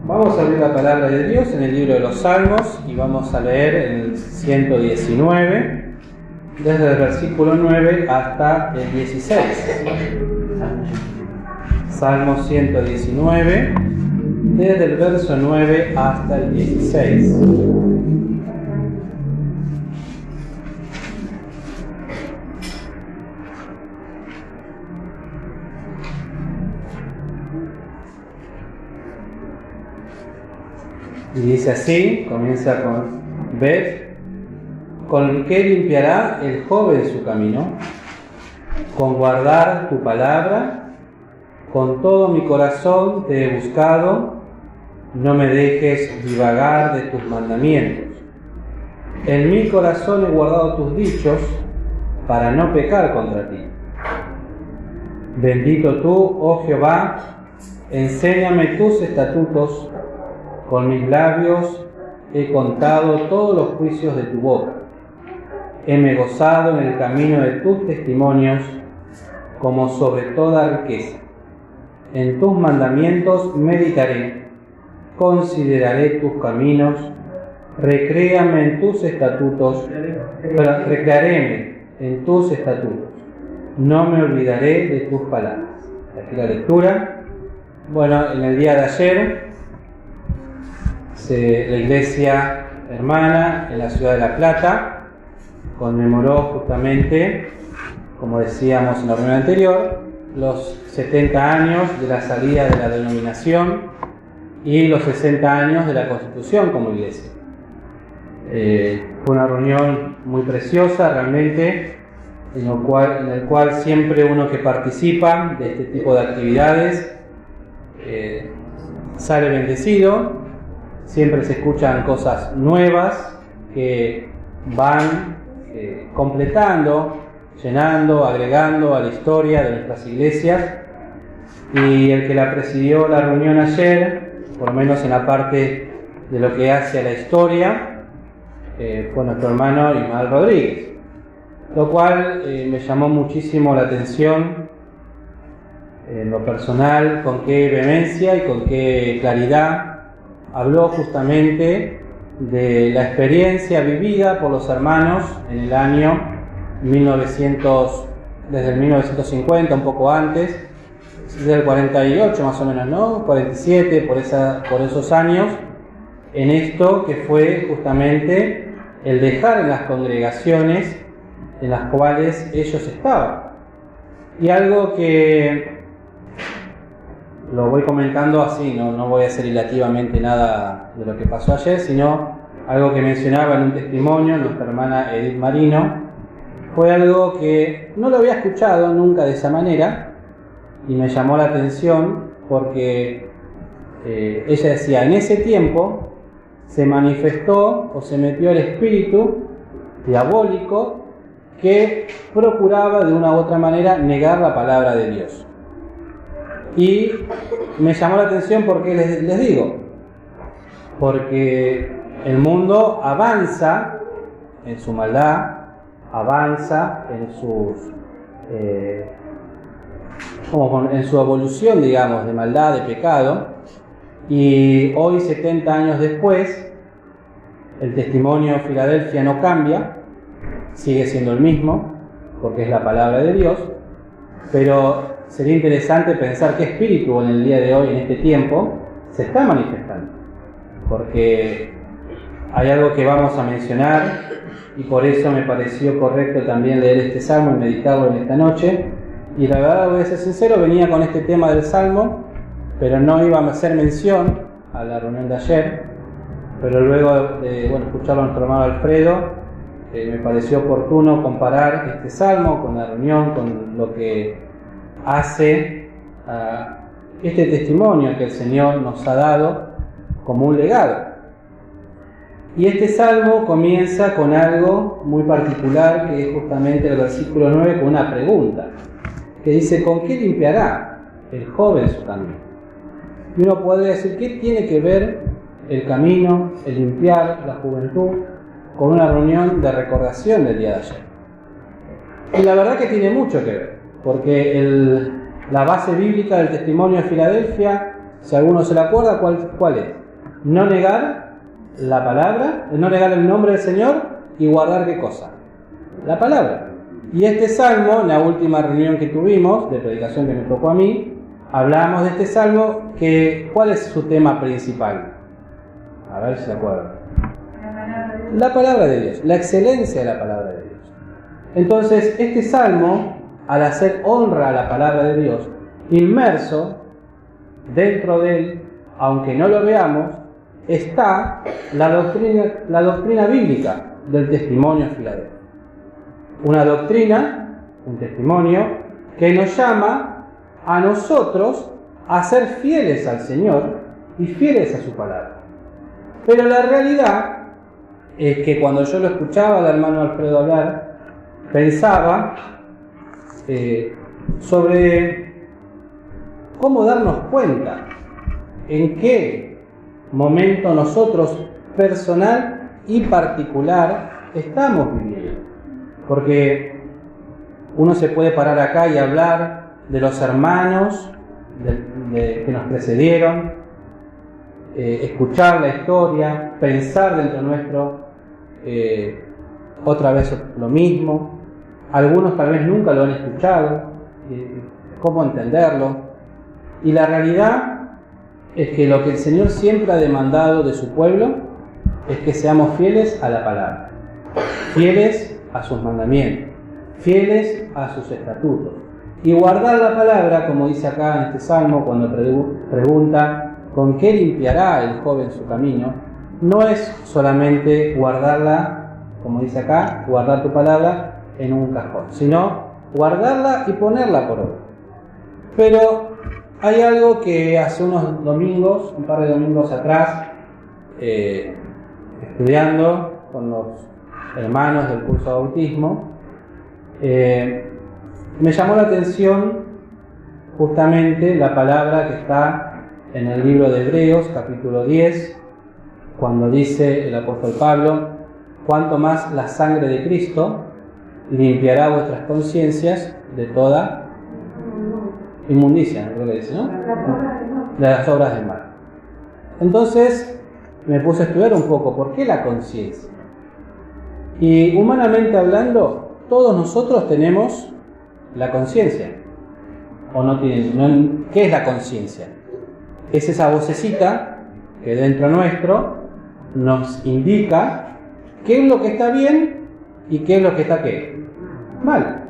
Vamos a abrir la palabra de Dios en el libro de los Salmos y vamos a leer el 119, desde el versículo 9 hasta el 16. Salmo 119, desde el verso 9 hasta el 16. Y dice así, comienza con: ved, ¿con qué limpiará el joven su camino? Con guardar tu palabra, con todo mi corazón te he buscado, no me dejes divagar de tus mandamientos. En mi corazón he guardado tus dichos, para no pecar contra ti. Bendito tú, oh Jehová, enséñame tus estatutos. Con mis labios he contado todos los juicios de tu boca. Heme gozado en el camino de tus testimonios, como sobre toda riqueza. En tus mandamientos meditaré, consideraré tus caminos, recréame en tus estatutos, recrearéme en tus estatutos. No me olvidaré de tus palabras. Aquí la lectura. Bueno, en el día de ayer, la iglesia hermana en la ciudad de La Plata conmemoró justamente, como decíamos en la reunión anterior, los 70 años de la salida de la denominación y los 60 años de la constitución como iglesia. Fue una reunión muy preciosa realmente, en el cual siempre uno que participa de este tipo de actividades sale bendecido. Siempre se escuchan cosas nuevas que van completando, llenando, agregando a la historia de nuestras iglesias. Y el que la presidió la reunión ayer, por lo menos en la parte de lo que hace a la historia, fue nuestro hermano Ismael Rodríguez. Lo cual me llamó muchísimo la atención en lo personal, con qué vehemencia y con qué claridad habló justamente de la experiencia vivida por los hermanos en el año 1900, desde el 1950, un poco antes, desde el 48 más o menos, ¿no? 47, por esos años, en esto que fue justamente el dejar en las congregaciones en las cuales ellos estaban. Y algo que lo voy comentando así, no voy a hacer hilativamente nada de lo que pasó ayer, sino algo que mencionaba en un testimonio nuestra hermana Edith Marino. Fue algo que no lo había escuchado nunca de esa manera y me llamó la atención porque ella decía: en ese tiempo se manifestó o se metió el espíritu diabólico que procuraba de una u otra manera negar la palabra de Dios. Y me llamó la atención porque les digo, porque el mundo avanza en su maldad, avanza en su evolución, digamos, de maldad, de pecado, y hoy, 70 años después, el testimonio de Filadelfia no cambia, sigue siendo el mismo, porque es la palabra de Dios, pero sería interesante pensar qué espíritu en el día de hoy, en este tiempo, se está manifestando. Porque hay algo que vamos a mencionar y por eso me pareció correcto también leer este salmo y meditarlo en esta noche. Y la verdad, voy a ser sincero, venía con este tema del salmo, pero no iba a hacer mención a la reunión de ayer. Pero luego de escucharlo a nuestro hermano Alfredo, me pareció oportuno comparar este salmo con la reunión, con lo que hace este testimonio que el Señor nos ha dado como un legado. Y este salmo comienza con algo muy particular, que es justamente el versículo 9, con una pregunta, que dice: ¿con qué limpiará el joven su camino? Y uno podría decir: ¿qué tiene que ver el camino, el limpiar, la juventud, con una reunión de recordación del día de ayer? Y la verdad que tiene mucho que ver, porque la base bíblica del testimonio de Filadelfia Si alguno se le acuerda, ¿cuál es? No negar la palabra, no negar el nombre del Señor y guardar ¿qué cosa? La palabra. Y este salmo, en la última reunión que tuvimos, de predicación que me tocó a mí, hablamos de este salmo, ¿cuál es su tema principal? A ver si se acuerdan. La palabra de Dios, la excelencia de la palabra de Dios. Entonces, este salmo, al hacer honra a la palabra de Dios, inmerso dentro de él, aunque no lo veamos, está la doctrina bíblica del testimonio filadelfo. Una doctrina, un testimonio, que nos llama a nosotros a ser fieles al Señor y fieles a su palabra. Pero la realidad es que cuando yo lo escuchaba al hermano Alfredo hablar, pensaba sobre cómo darnos cuenta en qué momento nosotros, personal y particular, estamos viviendo. Porque uno se puede parar acá y hablar de los hermanos que nos precedieron, escuchar la historia, pensar dentro nuestro otra vez lo mismo. Algunos tal vez nunca lo han escuchado, cómo entenderlo. Y la realidad es que lo que el Señor siempre ha demandado de su pueblo es que seamos fieles a la palabra, fieles a sus mandamientos, fieles a sus estatutos. Y guardar la palabra, como dice acá en este salmo, cuando pregunta ¿con qué limpiará el joven su camino? No es solamente guardarla, como dice acá, guardar tu palabra en un cajón, sino guardarla y ponerla por obra. Pero hay algo que hace unos domingos, un par de domingos atrás, estudiando con los hermanos del curso de bautismo, me llamó la atención justamente la palabra que está en el libro de Hebreos, capítulo 10, cuando dice el apóstol Pablo: cuanto más la sangre de Cristo limpiará vuestras conciencias de toda inmundicia, creo que dice, ¿no? De las obras del mal. Entonces me puse a estudiar un poco, ¿por qué la conciencia? Y humanamente hablando, todos nosotros tenemos la conciencia. ¿O no tienen? ¿Qué es la conciencia? Es esa vocecita que dentro nuestro nos indica qué es lo que está bien y qué es lo que está mal.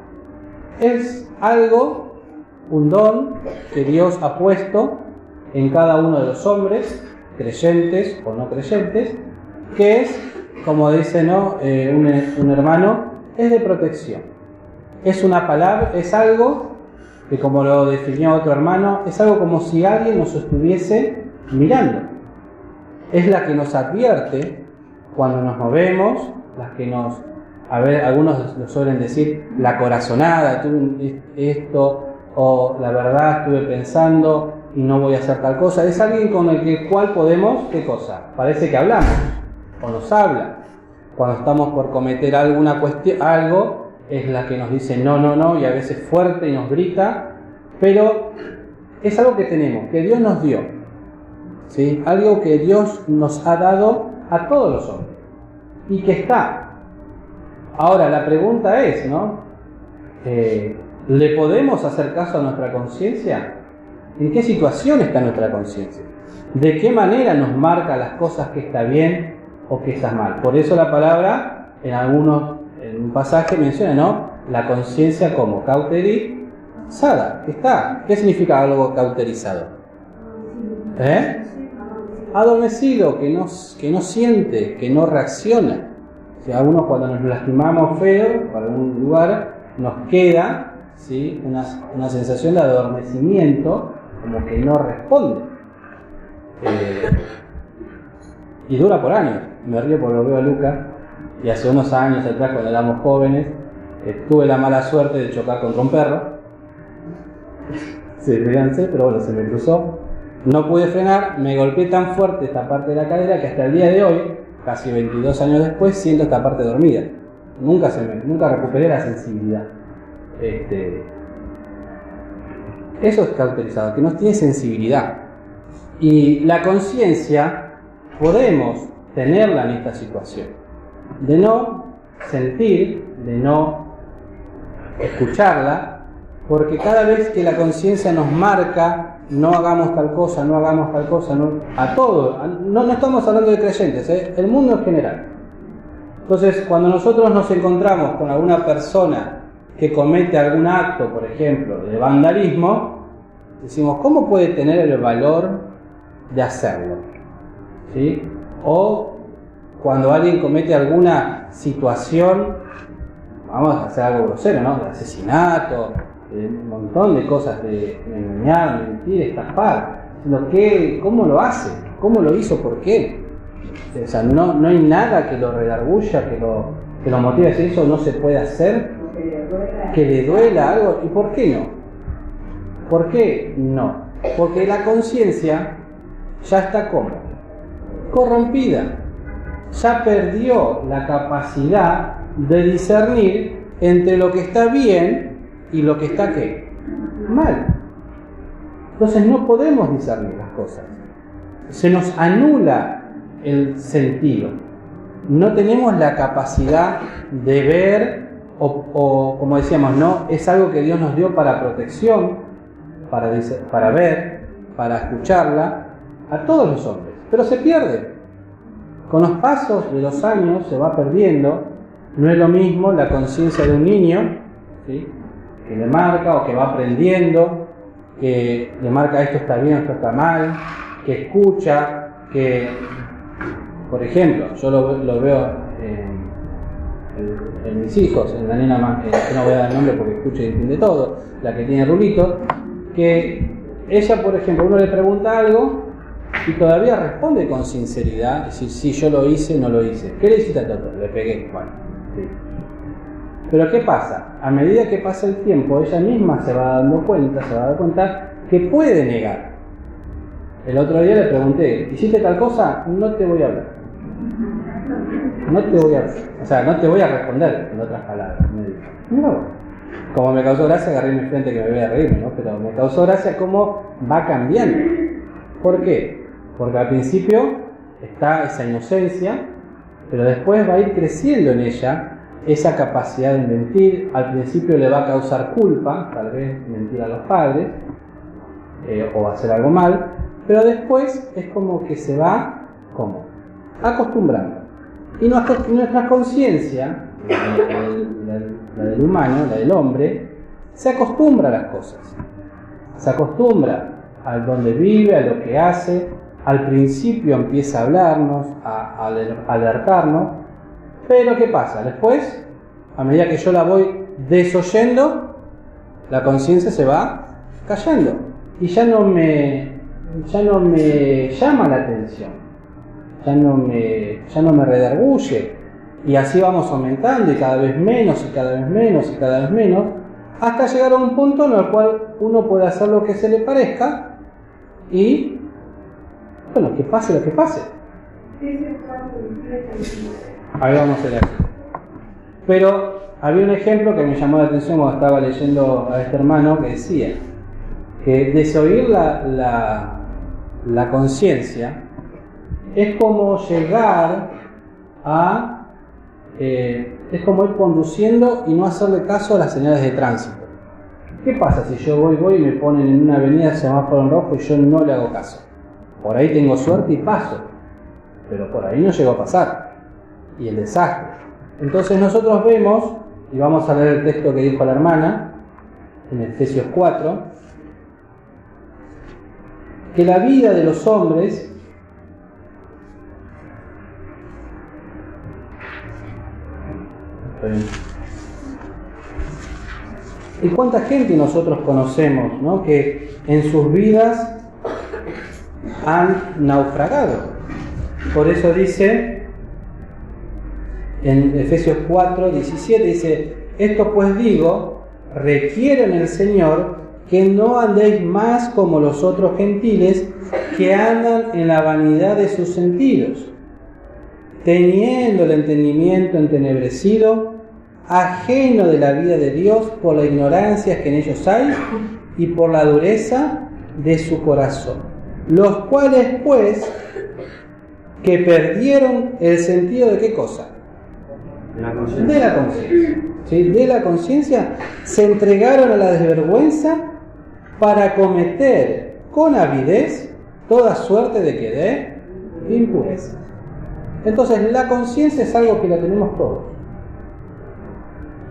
Es algo, un don que Dios ha puesto en cada uno de los hombres, creyentes o no creyentes, que es, como dice un hermano, es de protección. Es una palabra, es algo que, como lo definió otro hermano, es algo como si alguien nos estuviese mirando. Es la que nos advierte cuando nos movemos, las que nos, algunos lo suelen decir, la corazonada, tuve esto, o la verdad estuve pensando y no voy a hacer tal cosa. Es alguien con el cual podemos, ¿qué cosa? Parece que hablamos, o nos habla. Cuando estamos por cometer alguna cuestión, algo, es la que nos dice no, y a veces fuerte y nos grita, pero es algo que tenemos, que Dios nos dio, ¿sí? Algo que Dios nos ha dado a todos los hombres y que está. Ahora la pregunta es, ¿le podemos hacer caso a nuestra conciencia? ¿En qué situación está nuestra conciencia? ¿De qué manera nos marca las cosas que está bien o que está mal? Por eso la palabra en un pasaje menciona, la conciencia como cauterizada. ¿Qué significa algo cauterizado? Adormecido, que no siente, que no reacciona. Si a uno cuando nos lastimamos feo por algún lugar, nos queda, ¿sí?, una sensación de adormecimiento, como que no responde. Y dura por años. Me río porque lo veo a Luca, y hace unos años atrás, cuando éramos jóvenes, tuve la mala suerte de chocar contra un perro. Sí, fíjense, pero bueno, se me cruzó. No pude frenar, me golpeé tan fuerte esta parte de la cadera que hasta el día de hoy, casi 22 años después, siento esta parte dormida. Nunca recuperé la sensibilidad. Eso es cauterizado, que no tiene sensibilidad. Y la conciencia podemos tenerla en esta situación, de no sentir, de no escucharla, porque cada vez que la conciencia nos marca, no hagamos tal cosa, no hagamos tal cosa, a todos, no estamos hablando de creyentes, el mundo en general. Entonces, cuando nosotros nos encontramos con alguna persona que comete algún acto, por ejemplo, de vandalismo, decimos, ¿cómo puede tener el valor de hacerlo? ¿Sí? O cuando alguien comete alguna situación, vamos a hacer algo grosero, ¿no? De asesinato, de un montón de cosas, de engañar, mentir, estafar. ¿Cómo lo hace? ¿Cómo lo hizo? ¿Por qué? O sea, no hay nada que lo redarguya, que lo motive a decir eso no se puede hacer, que le duela algo. ¿Y por qué no? ¿Por qué no? Porque la conciencia ya está ¿cómo? Corrompida. Ya perdió la capacidad de discernir entre lo que está bien y lo que está ¿qué? Mal. Entonces no podemos discernir las cosas. Se nos anula el sentido. No tenemos la capacidad de ver o como decíamos, no es algo que Dios nos dio para protección, para ver, para escucharla a todos los hombres, pero se pierde. Con los pasos de los años se va perdiendo. No es lo mismo la conciencia de un niño, ¿sí?, que le marca o que va aprendiendo, que le marca esto está bien, esto está mal, que escucha, que, por ejemplo, yo lo veo en mis hijos, en la nena más, que no voy a dar el nombre porque escucha y entiende todo, la que tiene rulito, que ella, por ejemplo, uno le pregunta algo y todavía responde con sinceridad, decir, sí, yo lo hice, no lo hice. ¿Qué le hiciste a Toto? Le pegué. Bueno, sí. Pero ¿qué pasa? A medida que pasa el tiempo, ella misma se va dando cuenta, que puede negar. El otro día le pregunté, ¿hiciste tal cosa? No te voy a hablar. No te voy a hablar. O sea, no te voy a responder, en otras palabras. Me dijo. No. Como me causó gracia, agarré mi frente que me voy a reírme, ¿no? Pero me causó gracia cómo va cambiando. ¿Por qué? Porque al principio está esa inocencia, pero después va a ir creciendo en ella esa capacidad de mentir. Al principio le va a causar culpa, tal vez mentir a los padres, o hacer algo mal, pero después es como que se va, ¿cómo? Acostumbrando. Y nuestra conciencia, la del humano, la del hombre, se acostumbra a las cosas. Se acostumbra a donde vive, a lo que hace. Al principio empieza a hablarnos, a alertarnos, pero ¿qué pasa? Después, a medida que yo la voy desoyendo, la conciencia se va callando y ya no me llama la atención, ya no me redarguye, y así vamos aumentando y cada vez menos y cada vez menos y cada vez menos, hasta llegar a un punto en el cual uno puede hacer lo que se le parezca y bueno, que pase lo que pase. Ahí vamos a leer. Pero había un ejemplo que me llamó la atención cuando estaba leyendo a este hermano, que decía que desoír la conciencia es como llegar a es como ir conduciendo y no hacerle caso a las señales de tránsito. ¿Qué pasa si yo voy y me ponen en una avenida semáforo en rojo y yo no le hago caso? Por ahí tengo suerte y paso, pero por ahí no llego a pasar. Y el desastre. Entonces nosotros vemos, y vamos a leer el texto que dijo la hermana, en Efesios 4, que la vida de los hombres y cuánta gente nosotros conocemos, ¿no?, que en sus vidas han naufragado. Por eso dice en Efesios 4, 17, dice: esto pues digo, requiero en el Señor que no andéis más como los otros gentiles que andan en la vanidad de sus sentidos, teniendo el entendimiento entenebrecido, ajeno de la vida de Dios por la ignorancia que en ellos hay y por la dureza de su corazón. los cuales pues que perdieron el sentido de qué cosa? De la conciencia. ¿Sí? De la conciencia se entregaron a la desvergüenza para cometer con avidez toda suerte de ¿qué? De impureza. Entonces la conciencia es algo que la tenemos todos.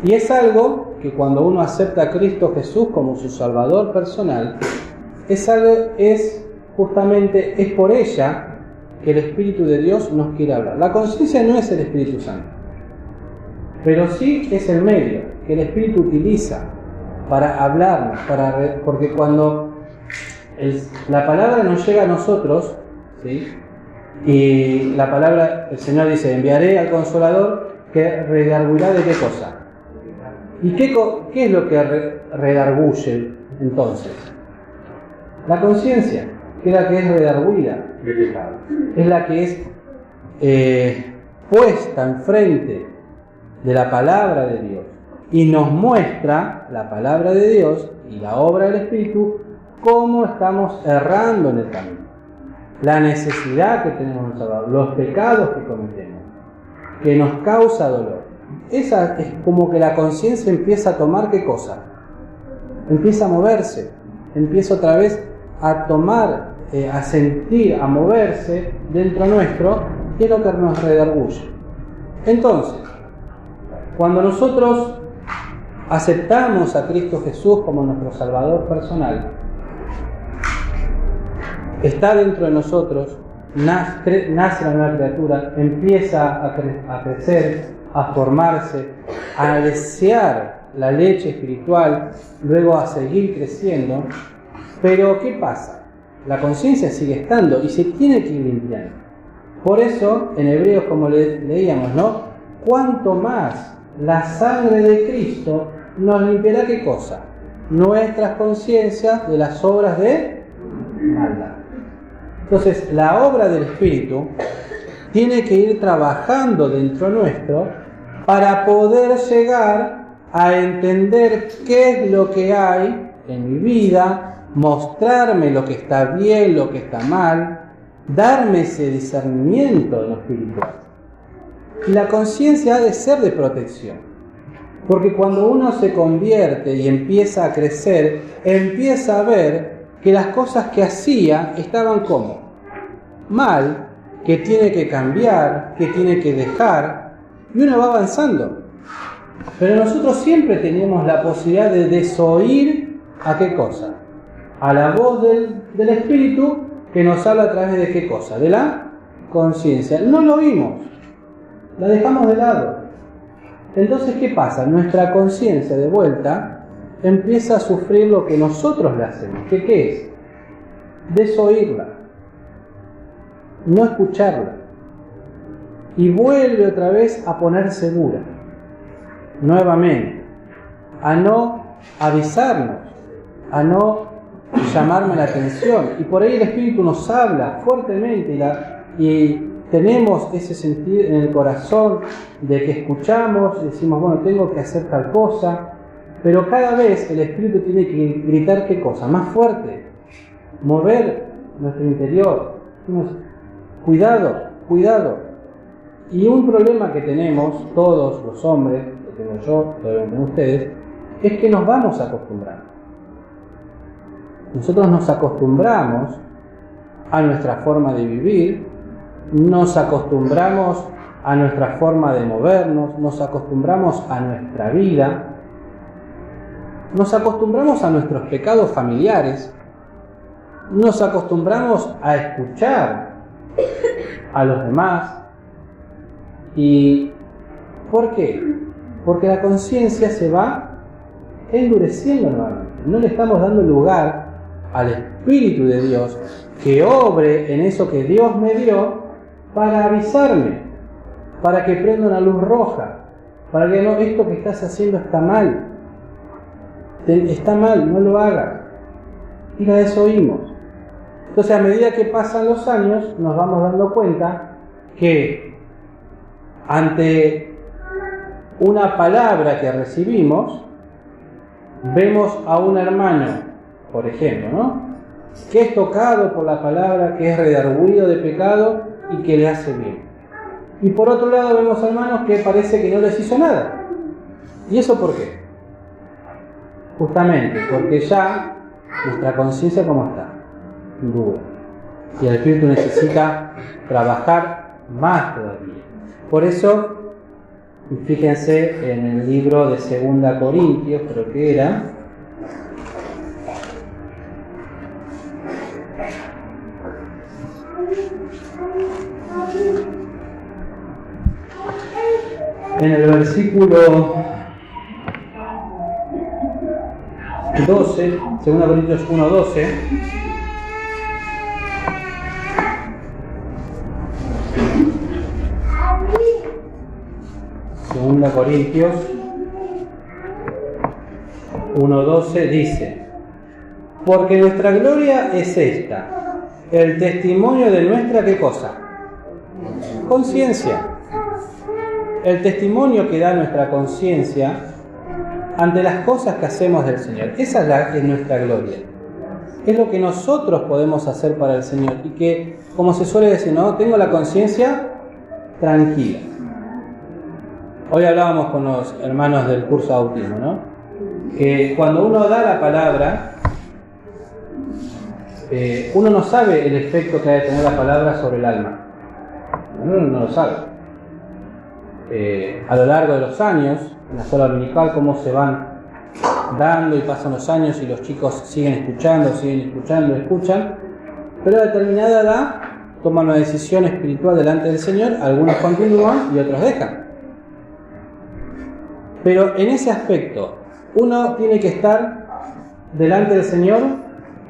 Y es algo que cuando uno acepta a Cristo Jesús como su Salvador personal, es por ella que el Espíritu de Dios nos quiere hablar. La conciencia no es el Espíritu Santo, pero sí es el medio que el Espíritu utiliza para hablarnos, porque cuando la palabra nos llega a nosotros, ¿sí? Y la palabra, el Señor dice, enviaré al Consolador que redargüirá de qué cosa. ¿Y qué es lo que redarguye entonces? La conciencia, que es la que es redarguida de pecado. Es la que es puesta enfrente de la palabra de Dios y nos muestra la palabra de Dios y la obra del Espíritu cómo estamos errando en el camino, la necesidad que tenemos de Salvador, los pecados que cometemos, que nos causa dolor. Esa es como que la conciencia empieza a tomar ¿qué cosa? Empieza a moverse, empieza otra vez a tomar, a sentir, a moverse dentro nuestro, y es lo que nos redarguye. Entonces, cuando nosotros aceptamos a Cristo Jesús como nuestro Salvador personal, está dentro de nosotros, nace la nueva criatura, empieza a crecer, a formarse, a desear la leche espiritual, luego a seguir creciendo. Pero ¿qué pasa? La conciencia sigue estando y se tiene que ir limpiando. Por eso, en Hebreos, como leíamos, ¿no? Cuanto más la sangre de Cristo nos limpiará ¿qué cosa? Nuestras conciencias de las obras de maldad. Entonces, la obra del Espíritu tiene que ir trabajando dentro nuestro para poder llegar a entender qué es lo que hay en mi vida, mostrarme lo que está bien, lo que está mal, darme ese discernimiento en lo espiritual. Y la conciencia ha de ser de protección, porque cuando uno se convierte y empieza a crecer, empieza a ver que las cosas que hacía estaban como mal, que tiene que cambiar, que tiene que dejar, y uno va avanzando. Pero nosotros siempre tenemos la posibilidad de desoír ¿a qué cosa? A la voz del Espíritu que nos habla a través de qué cosa, de la conciencia. No lo oímos, la dejamos de lado. Entonces, ¿qué pasa? Nuestra conciencia de vuelta empieza a sufrir lo que nosotros le hacemos. ¿Qué es? Desoírla, no escucharla, y vuelve otra vez a ponerse dura, nuevamente, a no avisarnos, a no llamarme la atención. Y por ahí el Espíritu nos habla fuertemente y tenemos ese sentir en el corazón de que escuchamos y decimos, bueno, tengo que hacer tal cosa, pero cada vez el Espíritu tiene que gritar ¿qué cosa? Más fuerte, mover nuestro interior. Cuidado, cuidado. Y un problema que tenemos todos los hombres, que tengo yo, que lo ven ustedes, es que nos vamos acostumbrando. Nosotros nos acostumbramos a nuestra forma de vivir, nos acostumbramos a nuestra forma de movernos, nos acostumbramos a nuestra vida, nos acostumbramos a nuestros pecados familiares, nos acostumbramos a escuchar a los demás. ¿Y por qué? Porque la conciencia se va endureciendo nuevamente. No le estamos dando lugar al Espíritu de Dios que obre en eso que Dios me dio para avisarme, para que prenda una luz roja, para que no, esto que estás haciendo está mal, no lo hagas. Y la desoímos. Entonces, a medida que pasan los años, nos vamos dando cuenta que ante una palabra que recibimos, vemos a un hermano, por ejemplo, ¿no? que es tocado por la palabra, que es redarguido de pecado y que le hace bien. Y por otro lado vemos hermanos que parece que no les hizo nada. ¿Y eso por qué? Justamente porque ya nuestra conciencia, ¿cómo está? Dura. Y el Espíritu necesita trabajar más todavía. Por eso, fíjense en el libro de 2 Corintios, creo que era. En el versículo 12, 2 Corintios 1:12, Segunda Corintios 1:12 dice: porque nuestra gloria es esta, el testimonio de nuestra, ¿qué cosa? Conciencia. El testimonio que da nuestra conciencia ante las cosas que hacemos del Señor. Esa es nuestra gloria. Es lo que nosotros podemos hacer para el Señor. Y que, como se suele decir, ¿no? Tengo la conciencia tranquila. Hoy hablábamos con los hermanos del curso de autismo, ¿no? Que cuando uno da la palabra, uno no sabe el efecto que ha de tener la palabra sobre el alma. Uno no lo sabe. A lo largo de los años, en la escuela dominical, cómo se van dando y pasan los años y los chicos siguen escuchan, pero a determinada edad toman una decisión espiritual delante del Señor, algunos continúan y otros dejan. Pero en ese aspecto, uno tiene que estar delante del Señor,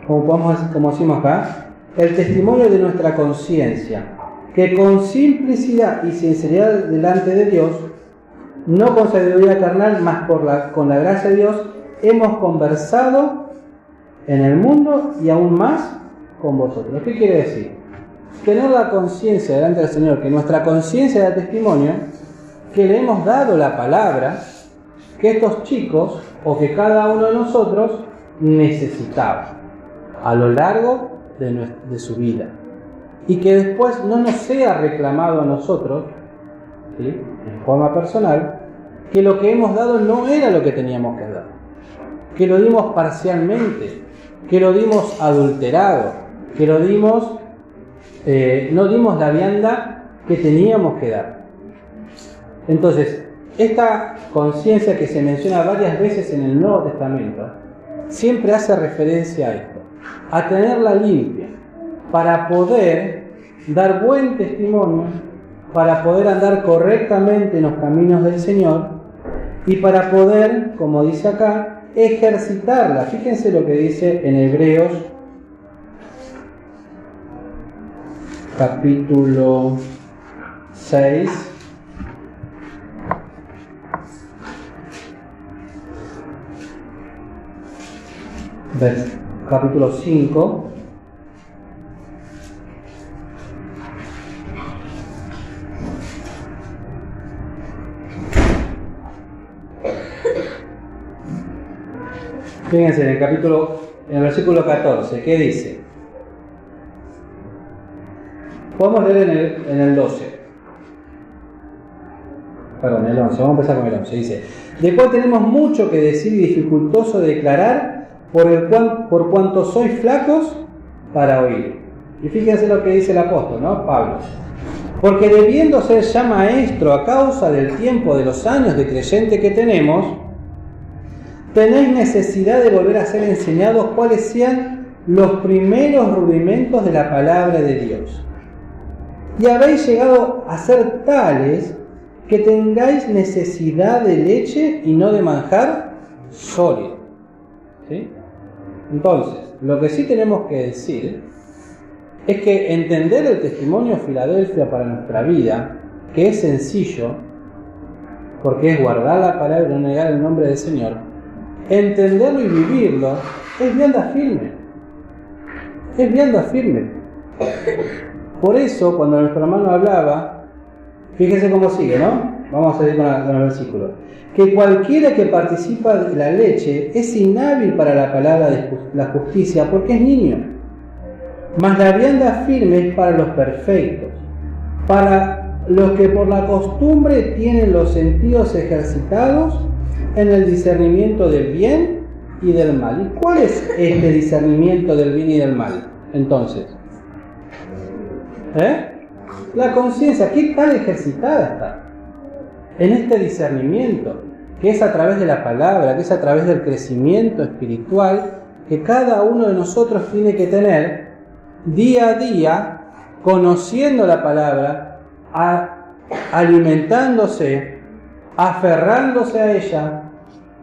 como decimos acá, el testimonio de nuestra conciencia, que con simplicidad y sinceridad delante de Dios, no con sabiduría carnal, mas con la gracia de Dios, hemos conversado en el mundo y aún más con vosotros. ¿Qué quiere decir? Tener la conciencia delante del Señor, que nuestra conciencia da testimonio, que le hemos dado la palabra, que estos chicos, o que cada uno de nosotros, necesitaba a lo largo de su vida. Y que después no nos sea reclamado a nosotros, ¿sí?, en forma personal, que lo que hemos dado no era lo que teníamos que dar, que lo dimos parcialmente, que lo dimos adulterado, que lo dimos, no dimos la vianda que teníamos que dar. Entonces, esta conciencia que se menciona varias veces en el Nuevo Testamento, siempre hace referencia a esto, a tenerla limpia, para poder dar buen testimonio, para poder andar correctamente en los caminos del Señor y para poder, como dice acá, ejercitarla. Fíjense lo que dice en Hebreos capítulo 6. Capítulo 5. Fíjense en el versículo 14, ¿qué dice? Podemos leer en el 12. Perdón, el 11, vamos a empezar con el 11. Dice: de cual tenemos mucho que decir y dificultoso de declarar, por cuanto sois flacos para oír. Y fíjense lo que dice el apóstol, ¿no? Pablo. Porque debiendo ser ya maestro a causa del tiempo de los años de creyente que tenemos, tenéis necesidad de volver a ser enseñados cuáles sean los primeros rudimentos de la palabra de Dios. Y habéis llegado a ser tales que tengáis necesidad de leche y no de manjar sólido. ¿Sí? Entonces, lo que sí tenemos que decir es que entender el testimonio de Filadelfia para nuestra vida, que es sencillo, porque es guardar la palabra y no negar el nombre del Señor, entenderlo y vivirlo es vianda firme. Es vianda firme. Por eso, cuando nuestro hermano hablaba, fíjense cómo sigue, ¿no? Vamos a seguir con el versículo. Que cualquiera que participa de la leche es inhábil para la palabra de la justicia porque es niño. Mas la vianda firme es para los perfectos, para los que por la costumbre tienen los sentidos ejercitados en el discernimiento del bien y del mal. ¿Y cuál es este discernimiento del bien y del mal? Entonces, la conciencia, ¿qué tan ejercitada está en este discernimiento? Que es a través de la palabra, que es a través del crecimiento espiritual que cada uno de nosotros tiene que tener día a día, conociendo la palabra, alimentándose, aferrándose a ella,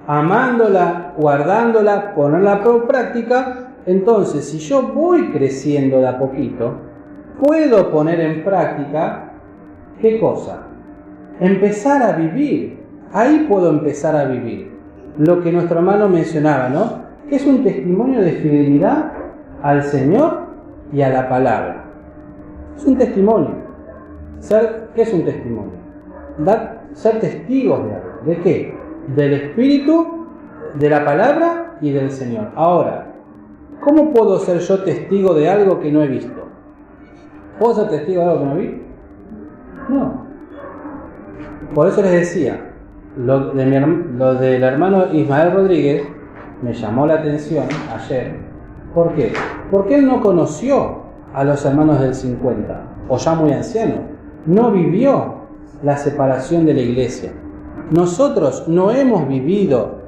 amándola, guardándola, ponerla por práctica. Entonces, si yo voy creciendo de a poquito, puedo poner en práctica, ¿qué cosa? Empezar a vivir. Ahí puedo empezar a vivir. Lo que nuestro hermano mencionaba, ¿no? Que es un testimonio de fidelidad al Señor y a la palabra. Es un testimonio. ¿Qué es un testimonio? Ser testigos de algo. ¿De qué? Del Espíritu, de la palabra y del Señor. Ahora, ¿cómo puedo ser yo testigo de algo que no he visto? ¿Puedo ser testigo de algo que no vi? No. Por eso les decía, lo del hermano Ismael Rodríguez me llamó la atención ayer. ¿Por qué? Porque él no conoció a los hermanos del 50, o ya muy ancianos. No vivió la separación de la iglesia. Nosotros no hemos vivido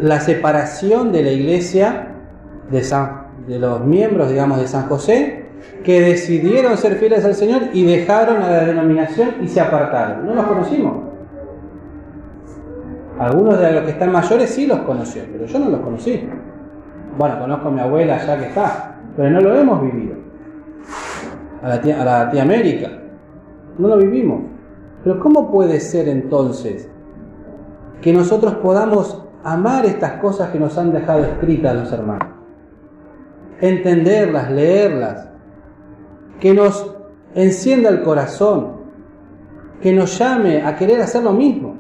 la separación de la iglesia de los miembros, digamos, de San José, que decidieron ser fieles al Señor y dejaron a la denominación y se apartaron. No los conocimos. Algunos de los que están mayores sí los conoció, pero yo no los conocí. Bueno, conozco a mi abuela ya que está, pero no lo hemos vivido. A la tía América, no lo vivimos. Pero ¿cómo puede ser entonces que nosotros podamos amar estas cosas que nos han dejado escritas los hermanos? Entenderlas, leerlas, que nos encienda el corazón, que nos llame a querer hacer lo mismo.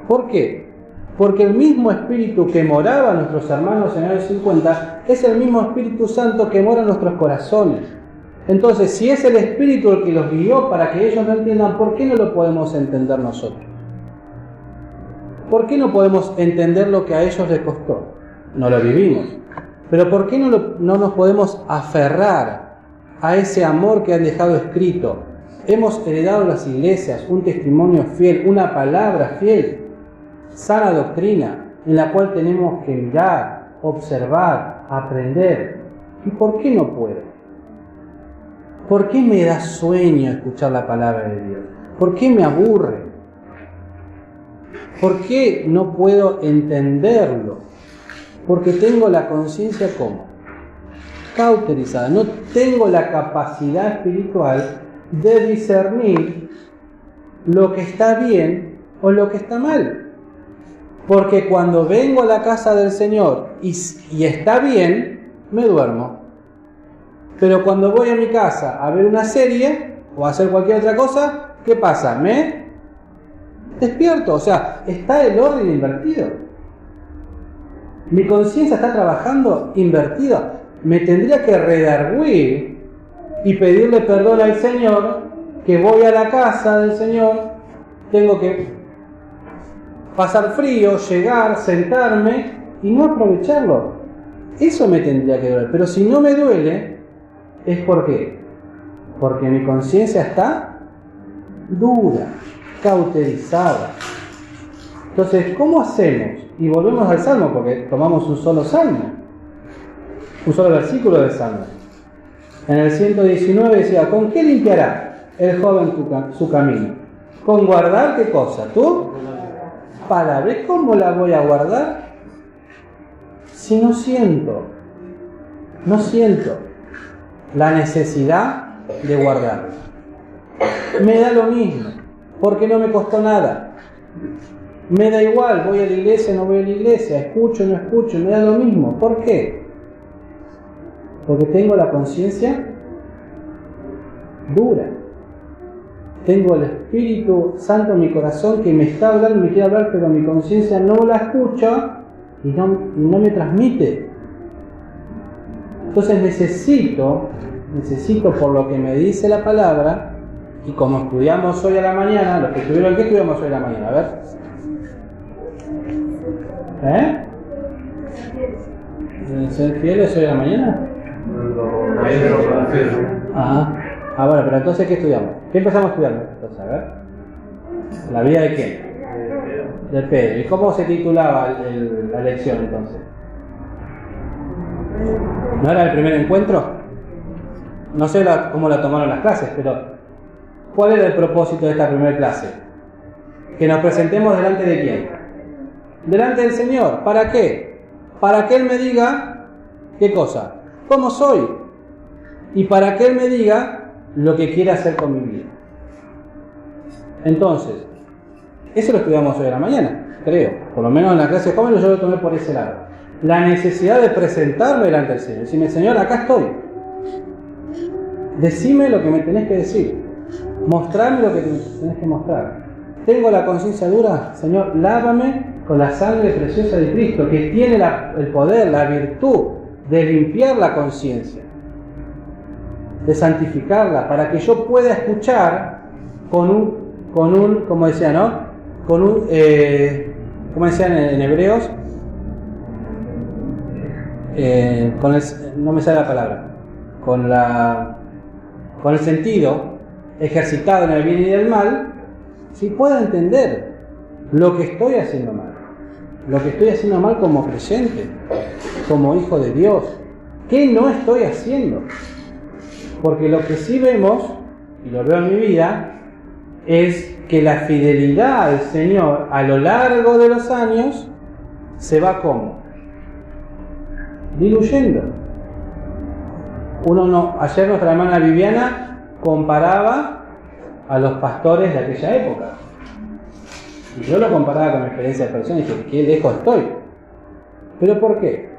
¿Por qué? Porque el mismo Espíritu que moraba en nuestros hermanos en el 50 es el mismo Espíritu Santo que mora en nuestros corazones. Entonces, si es el Espíritu el que los guió para que ellos lo entiendan, ¿por qué no lo podemos entender nosotros? ¿Por qué no podemos entender lo que a ellos les costó? No lo vivimos. Pero ¿por qué no nos podemos aferrar a ese amor que han dejado escrito? Hemos heredado las iglesias un testimonio fiel, una palabra fiel, sana doctrina, en la cual tenemos que mirar, observar, aprender. ¿Y por qué no puedo? ¿Por qué me da sueño escuchar la palabra de Dios? ¿Por qué me aburre? ¿Por qué no puedo entenderlo? Porque tengo la conciencia como cauterizada. No tengo la capacidad espiritual de discernir lo que está bien o lo que está mal. Porque cuando vengo a la casa del Señor y está bien, me duermo. Pero cuando voy a mi casa a ver una serie o a hacer cualquier otra cosa, ¿qué pasa? Me despierto. O sea, está el orden invertido. Mi conciencia está trabajando invertida. Me tendría que redarguir y pedirle perdón al Señor, que voy a la casa del Señor, tengo que pasar frío, llegar, sentarme y no aprovecharlo. Eso me tendría que doler. Pero si no me duele, ¿es por qué? Porque mi conciencia está dura, cauterizada. Entonces, ¿cómo hacemos? Y volvemos al Salmo, porque tomamos un solo Salmo, un solo versículo del Salmo. En el 119 decía, ¿con qué limpiará el joven su camino? ¿Con guardar qué cosa? ¿Tú? Palabra. ¿Cómo la voy a guardar si no siento la necesidad de guardar? Me da lo mismo, porque no me costó nada. Me da igual, voy a la iglesia, no voy a la iglesia, escucho, no escucho, me da lo mismo. ¿Por qué? Porque tengo la conciencia dura. Tengo el Espíritu Santo en mi corazón que me está hablando, me quiere hablar, pero mi conciencia no la escucha y no me transmite. Entonces necesito por lo que me dice la palabra, y como estudiamos hoy a la mañana, los que estuvieron, ¿qué estudiamos hoy a la mañana? A ver. ¿Ser fieles hoy a la mañana? Bueno, pero entonces, ¿qué estudiamos? ¿Qué empezamos estudiando? Entonces, a ver. ¿La vida de quién? De Pedro. ¿Y cómo se titulaba la lección entonces? ¿No era el primer encuentro? No sé cómo la tomaron las clases, pero ¿cuál era el propósito de esta primera clase? Que nos presentemos delante de quién. Delante del Señor. ¿Para qué? Para que Él me diga, ¿qué cosa? ¿Cómo soy? Y para que Él me diga lo que quiere hacer con mi vida. Entonces, eso lo estudiamos hoy a la mañana, creo. Por lo menos en la clase de jóvenes yo lo tomé por ese lado. La necesidad de presentarme delante del Señor. Decirme, Señor, acá estoy. Decime lo que me tenés que decir. Mostrarme lo que tenés que mostrar. Tengo la conciencia dura, Señor, lávame con la sangre preciosa de Cristo, que tiene el poder, la virtud de limpiar la conciencia, de santificarla, para que yo pueda escuchar con un, como decía, ¿no? Con un, como decían en Hebreos, no me sale la palabra, con el sentido ejercitado en el bien y el mal, si puedo entender lo que estoy haciendo mal. Lo que estoy haciendo mal como creyente, como hijo de Dios. ¿Qué no estoy haciendo? Porque lo que sí vemos, y lo veo en mi vida, es que la fidelidad al Señor a lo largo de los años se va ¿cómo? Diluyendo. Ayer nuestra hermana Viviana comparaba a los pastores de aquella época. Y yo lo comparaba con mi experiencia de persona y dije, qué lejos estoy. ¿Pero por qué?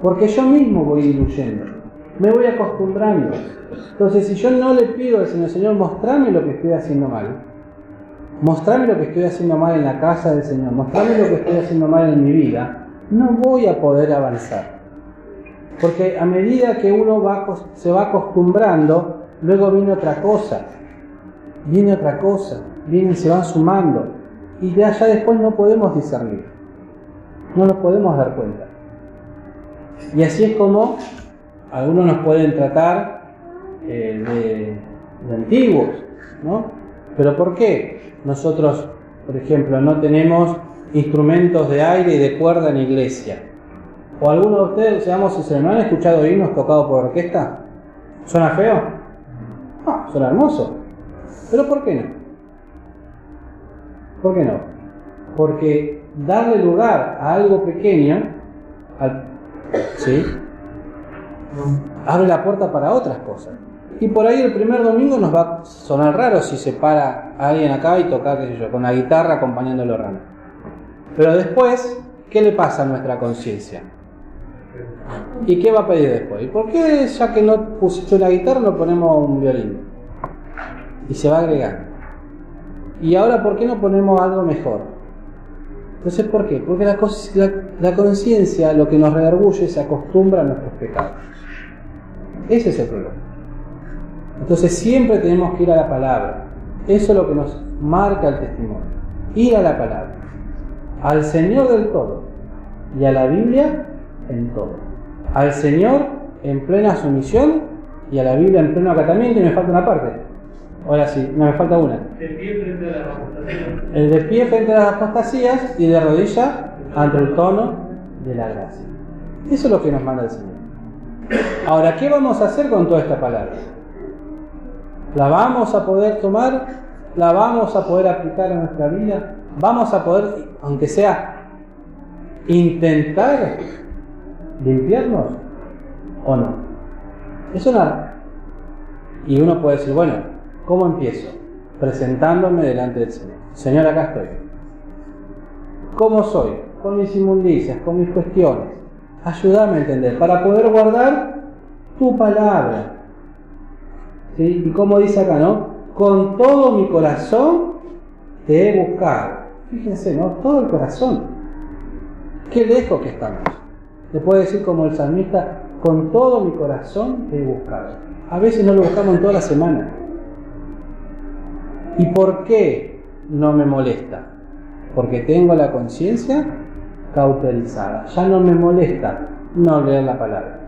Porque yo mismo voy diluyendo, me voy acostumbrando. Entonces, si yo no le pido al Señor, mostrame lo que estoy haciendo mal, mostrame lo que estoy haciendo mal en la casa del Señor, mostrame lo que estoy haciendo mal en mi vida, no voy a poder avanzar. Porque a medida que uno se va acostumbrando, luego viene otra cosa, y se van sumando. Y ya después no podemos discernir, no nos podemos dar cuenta. Y así es como algunos nos pueden tratar de antiguos, ¿no? ¿Pero por qué nosotros, por ejemplo, no tenemos instrumentos de aire y de cuerda en iglesia? ¿O algunos de ustedes, seamos sinceros, no han escuchado himnos tocados por orquesta? ¿Suena feo? No, suena hermoso. ¿Pero por qué no? ¿Por qué no? Porque darle lugar a algo pequeño, ¿sí?, abre la puerta para otras cosas. Y por ahí el primer domingo nos va a sonar raro si se para alguien acá y toca, qué sé yo, con la guitarra acompañando el órgano. Pero después, ¿qué le pasa a nuestra conciencia? ¿Y qué va a pedir después? ¿Y por qué, ya que no pusiste una guitarra, no ponemos un violín? Y se va agregando. Y ahora, ¿por qué no ponemos algo mejor? Entonces, ¿por qué? Porque la conciencia, lo que nos redarguye, se acostumbra a nuestros pecados. Ese es el problema. Entonces, siempre tenemos que ir a la palabra. Eso es lo que nos marca el testimonio. Ir a la palabra. Al Señor del todo. Y a la Biblia en todo. Al Señor en plena sumisión y a la Biblia en pleno acatamiento. Y me falta una parte. Ahora sí, no, me falta una. De pie frente a las apostasías. El de pie frente a las apostasías y de rodilla ante el trono de la gracia. Eso es lo que nos manda el Señor. Ahora, ¿qué vamos a hacer con toda esta palabra? ¿La vamos a poder tomar? ¿La vamos a poder aplicar en nuestra vida? ¿Vamos a poder, aunque sea, intentar limpiarnos o no? Eso nada. Y uno puede decir, bueno, ¿cómo empiezo? Presentándome delante del Señor. Señor, acá estoy. ¿Cómo soy? Con mis inmundicias, con mis cuestiones. Ayúdame a entender, para poder guardar tu palabra. ¿Sí? Y como dice acá, ¿no? Con todo mi corazón te he buscado. Fíjense, ¿no? Todo el corazón. Qué lejos que estamos. Le puede decir como el salmista, con todo mi corazón he buscado. A veces no lo buscamos en toda la semana. ¿Y por qué no me molesta? Porque tengo la conciencia cauterizada. Ya no me molesta no leer la palabra.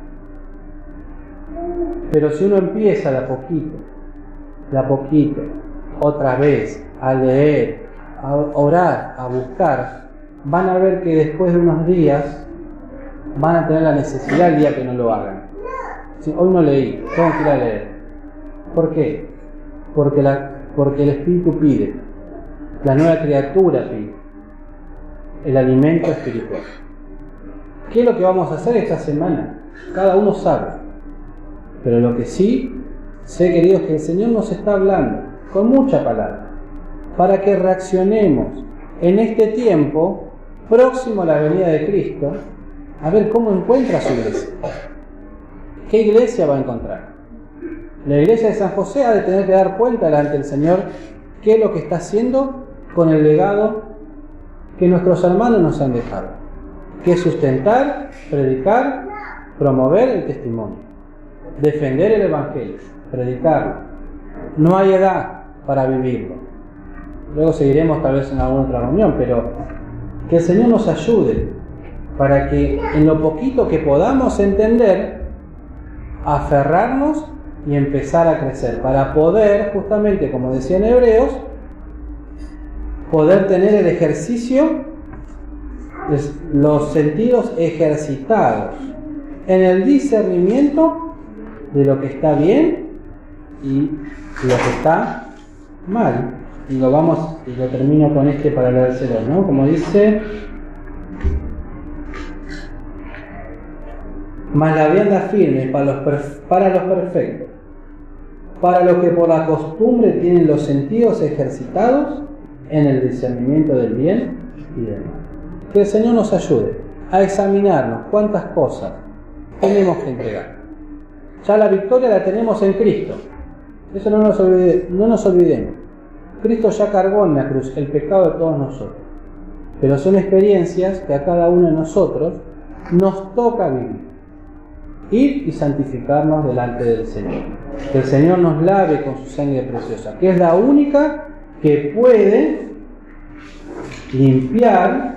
Pero si uno empieza de a poquito, otra vez, a leer, a orar, a buscar, van a ver que después de unos días van a tener la necesidad el día que no lo hagan. Si hoy no leí, tengo que ir a leer. ¿Por qué? Porque el Espíritu pide, la nueva criatura pide, el alimento espiritual. ¿Qué es lo que vamos a hacer esta semana? Cada uno sabe. Pero lo que sí sé, queridos, que el Señor nos está hablando con mucha palabra para que reaccionemos en este tiempo próximo a la venida de Cristo, a ver cómo encuentra su iglesia. ¿Qué iglesia va a encontrar? La iglesia de San José ha de tener que dar cuenta delante del Señor qué es lo que está haciendo con el legado que nuestros hermanos nos han dejado, que es sustentar, predicar, promover el testimonio, defender el Evangelio, predicarlo. No hay edad para vivirlo. Luego seguiremos tal vez en alguna otra reunión, pero que el Señor nos ayude para que en lo poquito que podamos entender, aferrarnos y empezar a crecer, para poder, justamente como decía en Hebreos, poder tener el ejercicio, los sentidos ejercitados en el discernimiento de lo que está bien y lo que está mal. Y lo termino con para leérselo, ¿no? Como dice: mas la vianda firme para los perfectos, para los que por la costumbre tienen los sentidos ejercitados en el discernimiento del bien y del mal. Que el Señor nos ayude a examinarnos cuántas cosas tenemos que entregar. Ya la victoria la tenemos en Cristo. Eso no nos olvidemos. Cristo ya cargó en la cruz el pecado de todos nosotros. Pero son experiencias que a cada uno de nosotros nos toca vivir. Ir y santificarnos delante del Señor. Que el Señor nos lave con su sangre preciosa, que es la única que puede limpiar,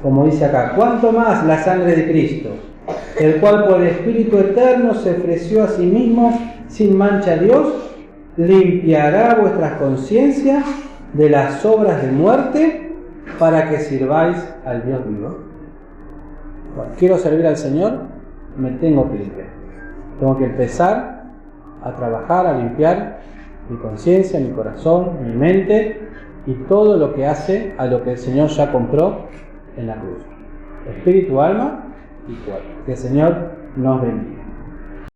como dice acá, cuanto más la sangre de Cristo, el cual por el Espíritu Eterno se ofreció a sí mismo sin mancha a Dios, limpiará vuestras conciencias de las obras de muerte para que sirváis al Dios vivo. Bueno, quiero servir al Señor, me tengo que limpiar. Tengo que empezar a trabajar, a limpiar mi conciencia, mi corazón, mi mente y todo lo que hace a lo que el Señor ya compró en la cruz. Espíritu, alma y cuerpo. Que el Señor nos bendiga.